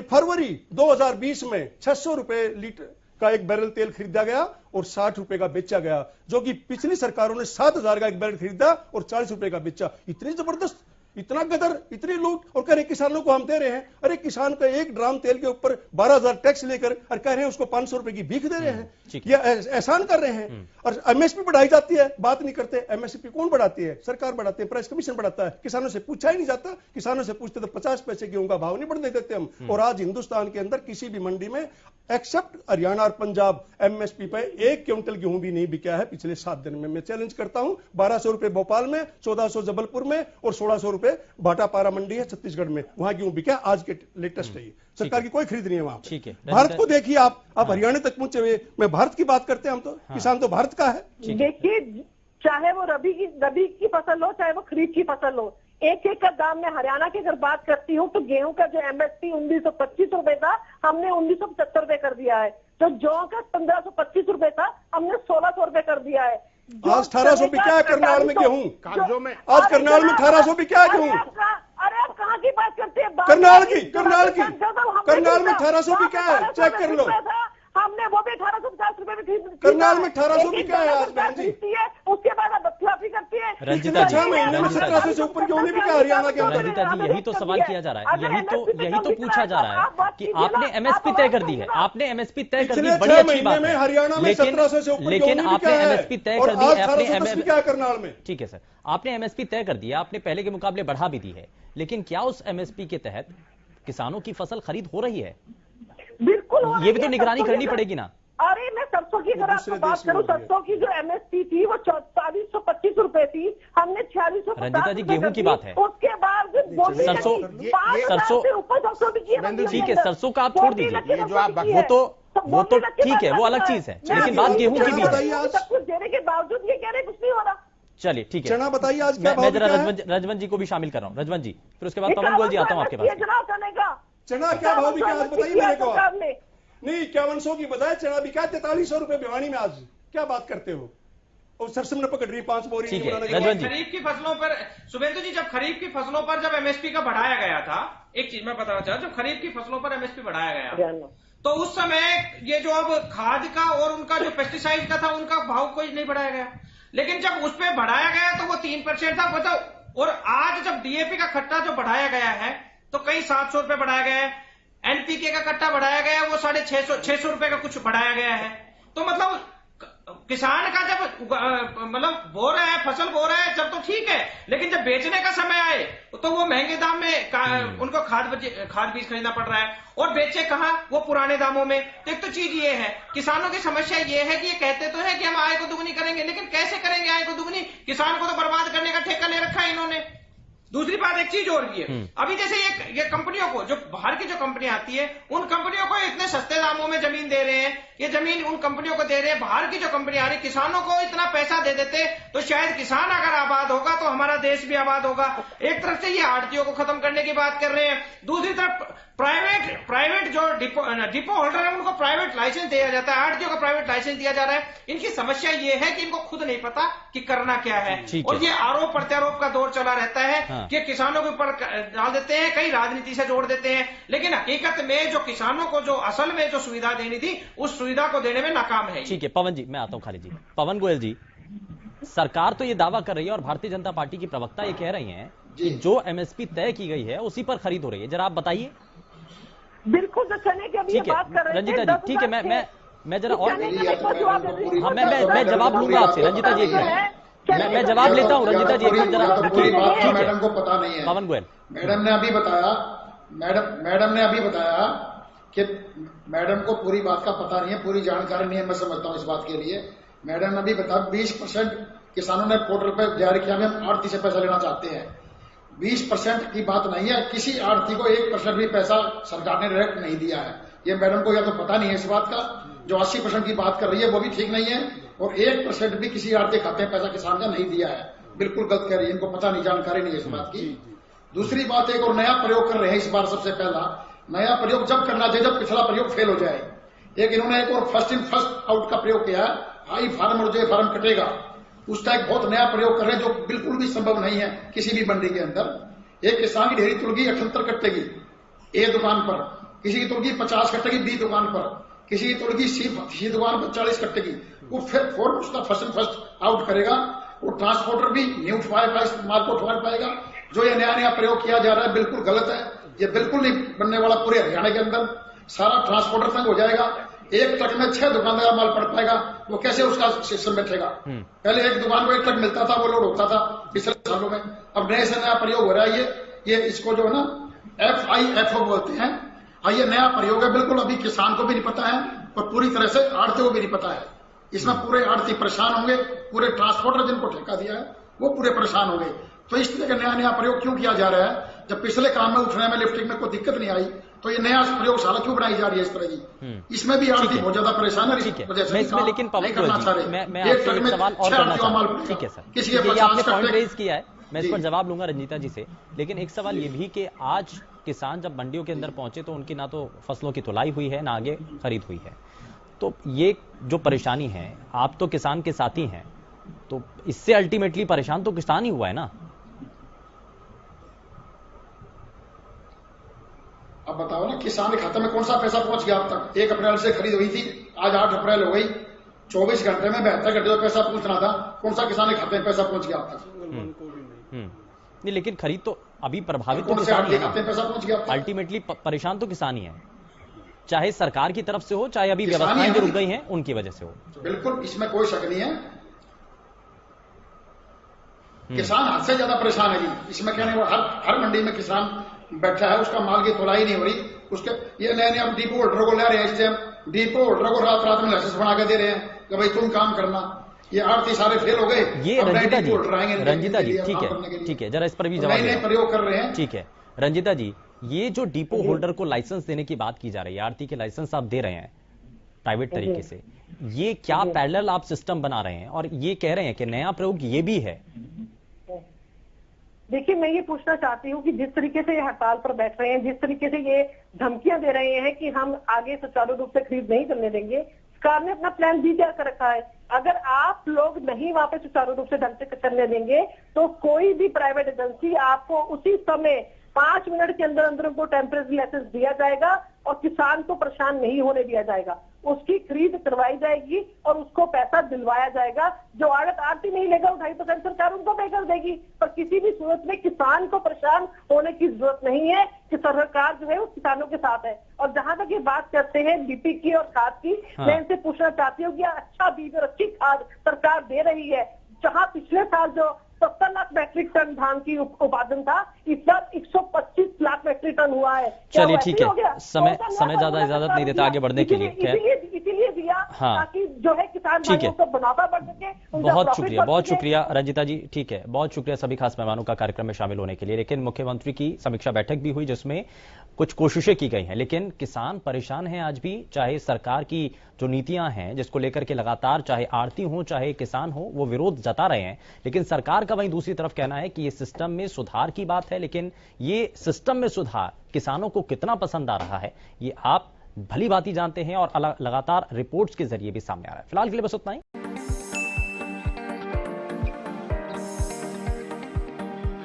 फरवरी 2020 में 600 रुपए लीटर का एक बैरल तेल खरीदा गया और 60 रुपए का बेचा गया, जो कि पिछली सरकारों ने 7000 का एक बैरल खरीदा और 40 रुपए का बेचा। इतनी जबरदस्त, इतना गदर, इतनी लूट, और कह रहे किसानों को हम दे रहे हैं। अरे किसान का 1 ड्राम तेल के ऊपर 12000 टैक्स लेकर और कह रहे हैं उसको 500 रुपए की भीख दे रहे हैं। ये एहसान कर रहे हैं। और एमएसपी बढ़ाई जाती है, बात नहीं करते। एमएसपी कौन बढ़ाती है? सरकार बढ़ाती है, प्राइस कमीशन बढ़ाता है। किसानों से पूछा ही नहीं जाता। किसानों से पूछते तो 50 पैसे गेहूं का भाव नहीं बढ़ने देते हम। और आज हिंदुस्तान के अंदर किसी भी मंडी में एक्सेप्ट हरियाणा और पंजाब एमएसपी पे 1 क्विंटल गेहूं भी नहीं बिका है पिछले 7 दिन में। मैं चैलेंज करता हूं, 1200 रुपए भोपाल में, 1400 जबलपुर में और 1600 रुपए भाटापारा मंडी है छत्तीसगढ़ में, वहां गेहूं बिका। आज के लेटेस्ट है। सरकार की कोई खरीद नहीं है वहां। ठीक है, भारत को देखिए आप हरियाणा तक पहुंचे हुए। मैं भारत की बात करते हैं, हम तो किसान तो भारत का है। देखिए, चाहे वो रबी की फसल हो, चाहे वो खरीफ की फसल हो, एक एक का दाम में हरियाणा की अगर बात करती हूँ तो गेहूं का जो एमएसपी 1925 रुपए था, हमने 1975 रुपए कर दिया है। तो जौ का 1525 रुपए था, हमने 1600 रुपए कर दिया है। आज 1800 बिका है करनाल में गेहूं। कागजों में आज करनाल में 1800 बिका है गेहूं। अरे आप कहाँ की बात करते हैं? करनाल में 1800 बिका है, चेक कर लो। हमने वो भी 1850 रुपए में खरीद। करनाल में 1800 बिका है आज बहन जी। उसके बाद आप बदलाफी करती है। रंजिता जी, 6 महीने में 1700 से ऊपर क्यों नहीं बिका हरियाणा के अंदर? रंजिता जी, यही तो सवाल किया जा रहा है, यही तो पूछा जा रहा है कि आपने एमएसपी तय कर दी है, आपने एमएसपी तय कर दी, बड़ी अच्छी बात है। हरियाणा में 1700 से ऊपर, लेकिन आपने एमएसपी तय कर दी है, आपने करनाल में। ठीक है सर, आपने एमएसपी तय कर दिया, आपने पहले के मुकाबले बढ़ा भी दी है, लेकिन क्या उस एमएसपी के तहत किसानों की फसल खरीद हो रही है? बिल्कुल, ये भी तो निगरानी करनी पड़ेगी ना। अरे मैं सरसों की अगर आपको बात करूं, सरसों की जो एमएसपी थी वो 4425 रुपए थी, हमने 4650। रंजिता जी, गेहूं की बात है। उसके बाद सरसों ठीक है, सरसों का आप छोड़ दीजिए, ये जो आप वो तो ठीक है, वो अलग चीज है, लेकिन बात गेहूं की भी है। सब कुछ देने के बावजूद ये कह रहे कुछ नहीं हो रहा। चलिए ठीक है, चना बताइए आज क्या भाव मैं जरा रजवन जी को भी शामिल कर रहा हूँ। रजवन जी, फिर उसके बाद पवन गोयल जी आता हूँ आपके पास। चना क्या भाव बिका आज बताइए मेरे को। नहीं, 5100 की बजाय चना बिका 4300 रुपए भिवानी में आज। क्या बात करते हो? और सरसों में पकड़ रही 5 बोरी। खरीफ की फसलों पर शुभेंदु जी, जब खरीफ की फसलों पर जब एमएसपी का बढ़ाया गया था, एक चीज मैं बताना चाहता हूं, जब खरीफ की फसलों पर एमएसपी बढ़ाया गया तो उस समय ये जो अब खाद का और उनका जो पेस्टिसाइड का था, उनका भाव कोई नहीं बढ़ाया गया। लेकिन जब उस पर बढ़ाया गया तो वो 3% था, बताओ। और आज जब डीएपी का खट्टा जो बढ़ाया गया है तो कई 700 रुपए बढ़ाया गया है, एनपीके का कट्टा बढ़ाया गया है, वो 650 रुपए का कुछ बढ़ाया गया है। तो मतलब किसान का जब मतलब बो रहा है, फसल बो रहा है जब तो ठीक है, लेकिन जब बेचने का समय आए तो वो महंगे दाम में उनको खाद बीज खरीदना पड़ रहा है, और बेचे कहाँ? वो पुराने दामों में। तो एक तो चीज ये है, किसानों की समस्या ये है कि ये कहते तो है कि हम आय को दुगनी करेंगे, लेकिन कैसे करेंगे आय को दुगनी? किसान को तो बर्बाद करने का ठेका ले रखा है इन्होंने। दूसरी बात एक चीज और भी है, अभी जैसे ये कंपनियों को, जो बाहर की जो कंपनियां आती है, उन कंपनियों को इतने सस्ते दामों में जमीन दे रहे हैं, ये जमीन उन कंपनियों को दे रहे हैं। बाहर की जो कंपनियां आ रही, किसानों को इतना पैसा दे देते तो शायद किसान अगर आबाद होगा तो हमारा देश भी आबाद होगा। एक तरफ से ये आड़तियों को खत्म करने की बात कर रहे हैं, दूसरी तरफ प्राइवेट जो डिपो होल्डर है उनको प्राइवेट लाइसेंस दिया जाता है, आड़तियों को प्राइवेट लाइसेंस दिया जा रहा है। इनकी समस्या ये है कि इनको खुद नहीं पता कि करना क्या है, और ये आरोप प्रत्यारोप का दौर चला रहता है कि किसानों के ऊपर डाल देते हैं, कई राजनीति से जोड़ देते हैं, लेकिन हकीकत में जो किसानों को जो असल में जो सुविधा देनी थी उस सुविधा को देने में नाकाम है। ठीक है पवन जी, मैं आता हूं खालिद जी। पवन गोयल जी, सरकार तो ये दावा कर रही है और भारतीय जनता पार्टी की प्रवक्ता ये कह रही हैं कि जो एमएसपी तय की गई है उसी पर खरीद हो रही है, जरा आप बताइए। बिल्कुल, जो चने की अभी बात कर रहे हैं रंजीता जी, ठीक है, मैं जरा और हाँ मैं जवाब लूंगा आपसे। रंजीता जी मैं जवाब लेता हूँ। रंजीता जी जरा मैडम को पता नहीं है। पवन गोयल, मैडम ने अभी बताया कि मैडम को पूरी बात का पता नहीं है, पूरी जानकारी नहीं है। मैं समझता हूँ इस बात के लिए। मैडम ने अभी बताया 20% किसानों ने पोर्टल पर जारी किया, हम आड़ती से पैसा लेना चाहते हैं। 20% की बात नहीं है, किसी आड़ती को 1% भी पैसा सरकार ने डायरेक्ट नहीं दिया है। ये मैडम को या तो पता नहीं है इस बात का, जो 80% की बात कर रही है वो भी ठीक नहीं है, और 1% भी किसी आड़ती खाते में पैसा किसान का नहीं दिया है, बिल्कुल गलत कह रही है। इनको पता नहीं, जानकारी नहीं है इस बात की। दूसरी बात, एक और नया प्रयोग कर रहे हैं इस बार। सबसे पहला नया प्रयोग जब करना चाहिए जब पिछला प्रयोग फेल हो जाए। एक इन्होंने एक और फर्स्ट इन फर्स्ट आउट का प्रयोग किया है, आई फार्म और जो फार्म कटेगा, उसका एक बहुत नया प्रयोग कर रहे हैं जो बिल्कुल भी संभव नहीं है किसी भी मंडी के अंदर। एक किसान की ढेरी तुलगी 78 कटेगी ए दुकान पर, किसी की तुलगी 50 कटेगी बी दुकान पर, किसी की तुलगी सी दुकान पर 40 कटेगी। वो फिर उसका फर्स्ट इन फर्स्ट आउट करेगा। वो ट्रांसपोर्टर भी न्यू माल को उठवा पाएगा। जो ये नया प्रयोग किया जा रहा है बिल्कुल गलत है, ये बिल्कुल नहीं बनने वाला। पूरे हरियाणा के अंदर सारा ट्रांसपोर्टर तंग हो जाएगा। एक ट्रक में 6 दुकानदार का माल पड़ पाएगा, वो कैसे उसका सिस्टम बैठेगा। पहले एक दुकान को 1 ट्रक मिलता था, वो लोड होता था पिछले सालों में। अब नए से नया प्रयोग हो रहा है ये इसको जो है ना FIFO बोलते हैं। ये नया प्रयोग है, बिल्कुल अभी किसान को भी नहीं पता है और पूरी तरह से आड़ती को भी नहीं पता है। इसमें पूरे आड़ती परेशान होंगे, पूरे ट्रांसपोर्टर जिनको ठेका दिया है वो पूरे परेशान होंगे। तो इस तरह का नया प्रयोग क्यों किया जा रहा है? जब पिछले काम में उठने में लिफ्टिंग में कोई दिक्कत नहीं आई तो ये नया प्रयोगशाला क्यों बनाई जा रही है इस तरह की? इसमें भी आड़ती बहुत ज्यादा परेशान है। लेकिन पवन गोयल जी, मैं आपसे एक सवाल और करना चाहता हूं। ठीक है सर, किसी आपने पॉइंट रेज किया है, मैं इस पर जवाब लूंगा रंजीता जी से। लेकिन एक सवाल ये भी कि आज किसान जब मंडियों के अंदर पहुंचे तो उनकी ना तो फसलों की तुलाई हुई है ना आगे खरीद हुई है। तो ये जो परेशानी है, आप तो किसान के साथी हैं, तो इससे अल्टीमेटली परेशान तो किसान ही हुआ है ना। अब बताओ ना, किसान के खाते में कौन सा पैसा पहुंच गया अब तक? 1 अप्रैल से खरीद हुई थी, आज 8 अप्रैल हो गई। 24 घंटे में 72 घंटे में पैसा पहुंचना था, कौन सा किसान के खाते में पैसा पहुंच गया अब तक? नहीं, लेकिन खरीद तो अभी प्रभावित तो किसान ही है, पैसा पहुंच गया। अल्टीमेटली परेशान तो किसान ही है, चाहे सरकार की तरफ से हो चाहे अभी व्यवस्थाएं जो रुक गई हैं उनकी वजह से हो। बिल्कुल, इसमें कोई शक नहीं है। किसान हद से ज्यादा परेशान है जी। इसमें कहने को हर मंडी में किसान बैठा है, उसका माल की तुलाई नहीं हो रही। उसके ये नए हम डिपो होल्डर को ले रहे हैं, इससे डिपो होल्डर को रात में लाइसेंस बना के दे रहे हैं कि भाई तुम काम करना। ये आड़ती सारे फेल हो गए। ये रंजीता जी ठीक है, जरा इस पर भी जवाब नए प्रयोग कर रहे हैं। ठीक है रंजीता जी, ये जो डिपो होल्डर को लाइसेंस देने की बात की जा रही है, आड़ती के लाइसेंस आप दे रहे हैं प्राइवेट तरीके से, ये क्या पैरेलल आप सिस्टम बना रहे हैं? और ये कह रहे हैं कि नया प्रयोग ये भी है। देखिए, मैं ये पूछना चाहती हूँ कि जिस तरीके से ये हड़ताल पर बैठ रहे हैं, जिस तरीके से ये धमकियां दे रहे हैं कि हम आगे सुचारू रूप से खरीद नहीं करने देंगे, सरकार ने अपना प्लान भी तैयार कर रखा है। अगर आप लोग नहीं वहां पे सुचारू रूप से ढंग से करने देंगे तो कोई भी प्राइवेट एजेंसी आपको उसी समय 5 मिनट के अंदर अंदर उनको टेम्परेरी लाइसेंस दिया जाएगा और किसान को परेशान नहीं होने दिया जाएगा। उसकी खरीद करवाई जाएगी और उसको पैसा दिलवाया जाएगा। जो आड़ती नहीं लेगा 2.5% सरकार उनको पे कर देगी। पर किसी भी सूरत में किसान को परेशान होने की जरूरत नहीं है कि सरकार जो है वो किसानों के साथ है। और जहां तक ये बात करते हैं डीपी की और खाद की, मैं इनसे पूछना चाहती हूँ कि अच्छा बीज और अच्छी खाद सरकार दे रही है। जहां पिछले साल जो 70 लाख मैट्रिक टन धान की उत्पादन था, इस बार 125 लाख मैट्रिक टन हुआ है। चलिए ठीक है, समय ज्यादा इजाजत नहीं देता आगे बढ़ने के लिए, इसीलिए दिया ताकि जो है किसान भाइयों को मुनाफा बढ़ सके। बहुत शुक्रिया रंजिता जी, ठीक है, बहुत शुक्रिया सभी खास मेहमानों का कार्यक्रम में शामिल होने के लिए। लेकिन मुख्यमंत्री की समीक्षा बैठक भी हुई जिसमें कुछ कोशिशें की गई हैं, लेकिन किसान परेशान हैं आज भी, चाहे सरकार की जो नीतियां हैं जिसको लेकर के लगातार चाहे आड़ती हो चाहे किसान हो वो विरोध जता रहे हैं, लेकिन सरकार का वहीं दूसरी तरफ कहना है कि ये सिस्टम में सुधार की बात है, लेकिन ये सिस्टम में सुधार किसानों को कितना पसंद आ रहा है ये आप भली भांति जानते हैं और लगातार रिपोर्ट्स के जरिए भी सामने आ रहा है। फिलहाल के लिए बस उतना ही।